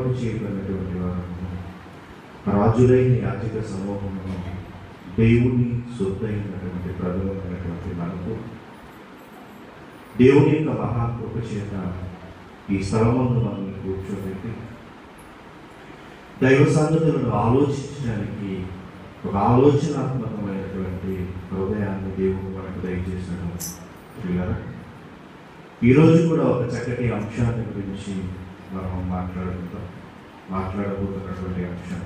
ఏర్పాటు చేయబడినటువంటి వారు, రాజులైన యాజక సమూహంలో దేవుని సొత్తైనటువంటి ప్రజలైనటువంటి మనకు దేవుని యొక్క మహాకృప చేత ఈ స్థలమందు మనల్ని కూర్చోబెట్టి దైవ సంగతులను ఆలోచించడానికి ఒక ఆలోచనాత్మకమైనటువంటి హృదయాన్ని దేవుడు మనకు దయచేశాడు. పిల్లరా, ఈరోజు కూడా ఒక చక్కటి అంశాన్ని గురించి మనం మాట్లాడబోతున్నటువంటి అంశం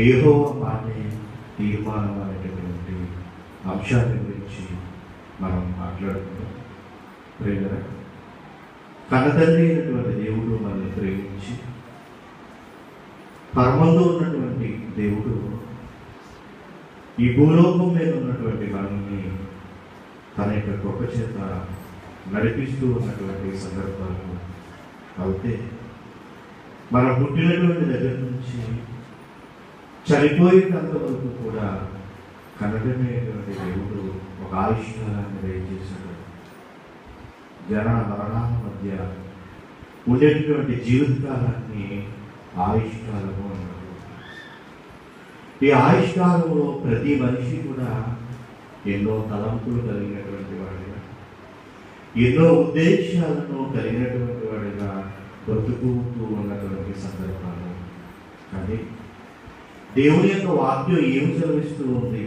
యెహోవా మాటే తీర్మానం అనేటటువంటి అంశాన్ని గురించి మనం మాట్లాడుకుంటాం. ప్రియులారా, కన్నతండ్రి అయినటువంటి దేవుడు మనల్ని ప్రేమించి పరమందు ఉన్నటువంటి దేవుడు ఈ భూలోకం మీద ఉన్నటువంటి మనల్ని తన యొక్క కృప చేత నడిపిస్తూ ఉన్నటువంటి సందర్భాలు అయితే మనం పుట్టినటువంటి దగ్గర నుంచి చనిపోయేటంత వరకు కూడా కన్నడమైనటువంటి దేవుడు ఒక ఆయుష్కాలాన్ని దయచేశాడు. జన మరణాల మధ్య ఉండేటటువంటి జీవితకాలాన్ని ఆయుష్కాలము అన్నారు. ఈ ఆయుష్కాలంలో ప్రతి మనిషి కూడా ఎన్నో తలంపులు కలిగినటువంటి వాడిగా, ఎన్నో ఉద్దేశాలను కలిగినటువంటి వాడిగా బ్రతుకుతూ ఉన్నటువంటి సందర్భాలు. కానీ దేవుని యొక్క వాక్యం ఏమి చదివిస్తూ ఉంది,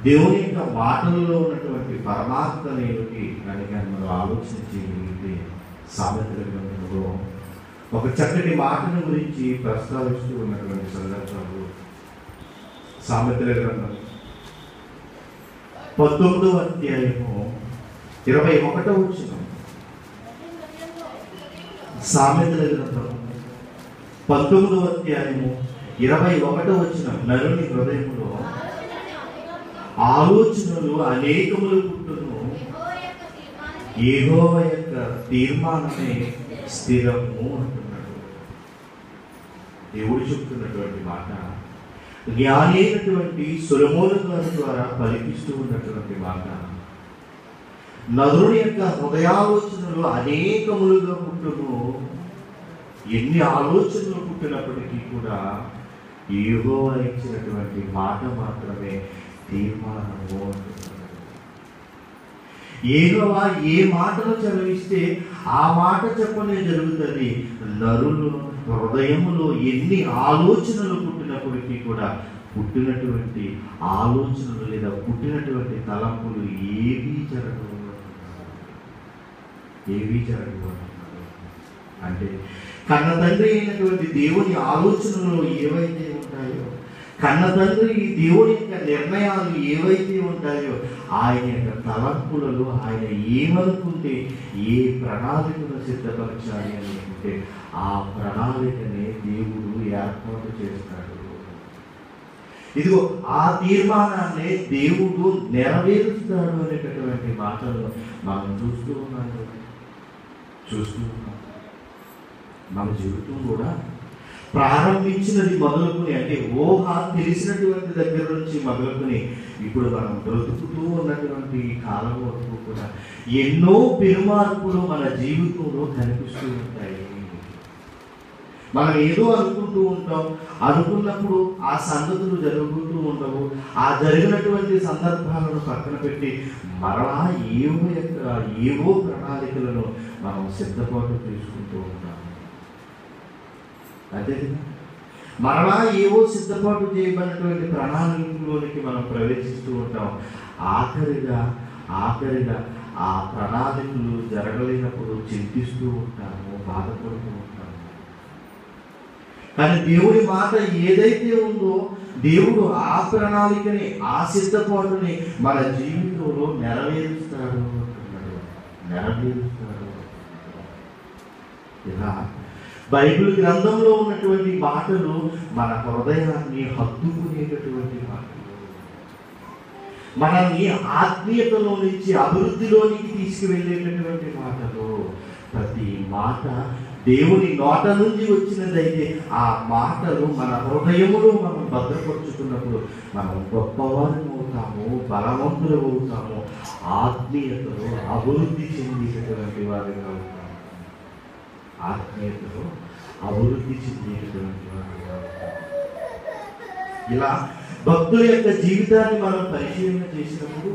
దేవుని యొక్క మాటలలో ఉన్నటువంటి పరమాత్మ ఏమిటి అని మనం ఆలోచన చేయగలిగితే సామెతల గ్రంథంలో ఒక చక్కటి మాటను గురించి ప్రస్తావిస్తూ ఉన్నటువంటి సందర్భాలు. సామెతల గ్రంథం 19వ అధ్యాయము 21వ వచనం. సామెతల గ్రంథం 19వ అధ్యాయము 21వ వచనం. నరుని హృదయములో ఆలోచనలు అనేకములు పుట్టును, యెహోవా యొక్క తీర్మానమే స్థిరము అంటున్నాడు. దేవుడు చెప్తున్నటువంటి మాట జ్ఞాని అయినటువంటి సొలొమోను గారి ద్వారా పలికిస్తూ ఉన్నటువంటి మాట. నరుని యొక్క హృదయాలోచనలు అనేకములుగా పుట్టును, ఎన్ని ఆలోచనలు పుట్టినప్పటికీ కూడా యెహోవా ఇచ్చినటువంటి మాట మాత్రమే తీర్మానము అంటున్నాడు. యెహోవా ఏ మాటలు చదివిస్తే ఆ మాట చెప్పనే జరుగుతుంది. నరులు హృదయములో ఎన్ని ఆలోచనలు పుట్టినప్పటికీ కూడా పుట్టినటువంటి ఆలోచనలు లేదా పుట్టినటువంటి తలంపులు ఏవీ జరగవు అంటే కన్న తండ్రి అయినటువంటి దేవుని ఆలోచనలు ఏవైతే ఉంటాయో, కన్న తండ్రి ఈ దేవుని యొక్క నిర్ణయాలు ఏవైతే ఉంటాయో, ఆయన యొక్క తలంపులలో ఆయన ఏమనుకుంటే ఏ ప్రణాళికను సిద్ధపరచాలి అనుకుంటే ఆ ప్రణాళికనే దేవుడు ఏర్పాటు చేస్తాడు. ఇదిగో ఆ తీర్మానాన్ని దేవుడు నెరవేరుస్తాడు అనేటటువంటి మాటలు మనం చూస్తూ ఉన్నాం. మన జీవితం కూడా ప్రారంభించినది మొదలుకొని, అంటే ఊహ తెలిసినటువంటి దగ్గర నుంచి మొదలుకొని ఇప్పుడు మనం బ్రతుకుతూ ఉన్నటువంటి కాలం వరకు కూడా ఎన్నో పెనుమార్పులు మన జీవితంలో కనిపిస్తూ ఉంటాయి. మనం ఏదో అనుకుంటూ ఉంటాం, అనుకున్నప్పుడు ఆ సంగతులు జరుగుతూ ఉండవు. ఆ జరిగినటువంటి సందర్భాలను పక్కన పెట్టి మరలా ఏవో ప్రణాళికలను మనం సిద్ధపాటు తీసుకుంటూ ఉంటాం. అదే మరలా ఏవో సిద్ధపాటు చేయబడినటువంటి ప్రణాళికలోనికి మనం ప్రవేశిస్తూ ఉంటాం. ఆఖరిగా ఆ ప్రణాళికలు జరగలేనప్పుడు చింతిస్తూ ఉంటాము, బాధపడుతూ ఉంటాము. కానీ దేవుడి మాట ఏదైతే ఉందో దేవుడు ఆ ప్రణాళికని, ఆ సిద్ధపాటుని మన జీవితంలో నెరవేరుస్తాడు. ఇలా బైబిల్ గ్రంథంలో ఉన్నటువంటి మాటలు మన హృదయాన్ని హత్తుకునేటటువంటి మాటలు, మనల్ని ఆత్మీయతలో నుంచి అభివృద్ధిలోనికి తీసుకువెళ్ళేటటువంటి మాటలు. ప్రతి మాట దేవుని నోట నుంచి వచ్చినదైతే ఆ మాటలు మన హృదయములో మనం భద్రపరుచుకున్నప్పుడు మనం గొప్పవారు అవుతాము, బలవంతులు అవుతాము, ఆత్మీయతలో అభివృద్ధి చెందేటటువంటి వారిగా అవుతాము. ఆత్మీయతలో అభివృద్ధి చెందేటటువంటి వారుగా. ఇలా భక్తుల యొక్క జీవితాన్ని మనం పరిశీలన చేసినప్పుడు,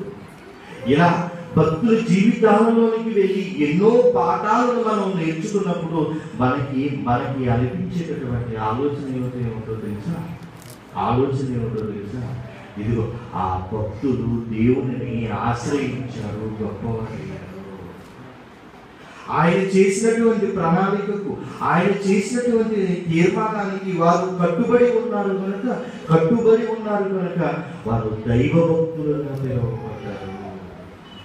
ఇలా భక్తుల జీవితాలలోనికి వెళ్ళి ఎన్నో పాఠాలను మనం నేర్చుకున్నప్పుడు మనకి అనిపించేటటువంటి ఆలోచన ఏమిటో తెలుసా? ఇదిగో ఆ భక్తులు దేవునిని ఆశ్రయించారు, గొప్పవారయ్యారు. ఆయన చేసినటువంటి ప్రణాళికకు, ఆయన చేసినటువంటి తీర్మానానికి వారు కట్టుబడి ఉన్నారు కనుక వారు దైవ భక్తులుగా పిలువబడ్డారు,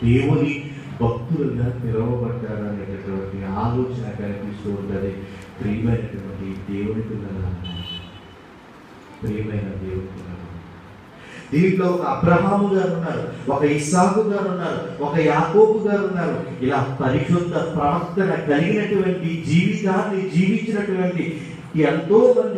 దేవుని భక్తులుగా పిలువబడ్డారు అనేటటువంటి ఆలోచన కనిపిస్తూ ఉంటుంది. ప్రియమైనటువంటి దేవుని పిల్లలారా, దీంట్లో ఒక అబ్రహాము గారు ఉన్నారు, ఒక ఇస్సాకు గారు ఉన్నారు, ఒక యాకోబు గారు ఉన్నారు. ఇలా పరిశుద్ధ ప్రవర్తన కలిగినటువంటి జీవితాన్ని జీవించినటువంటి ఎంతో మంది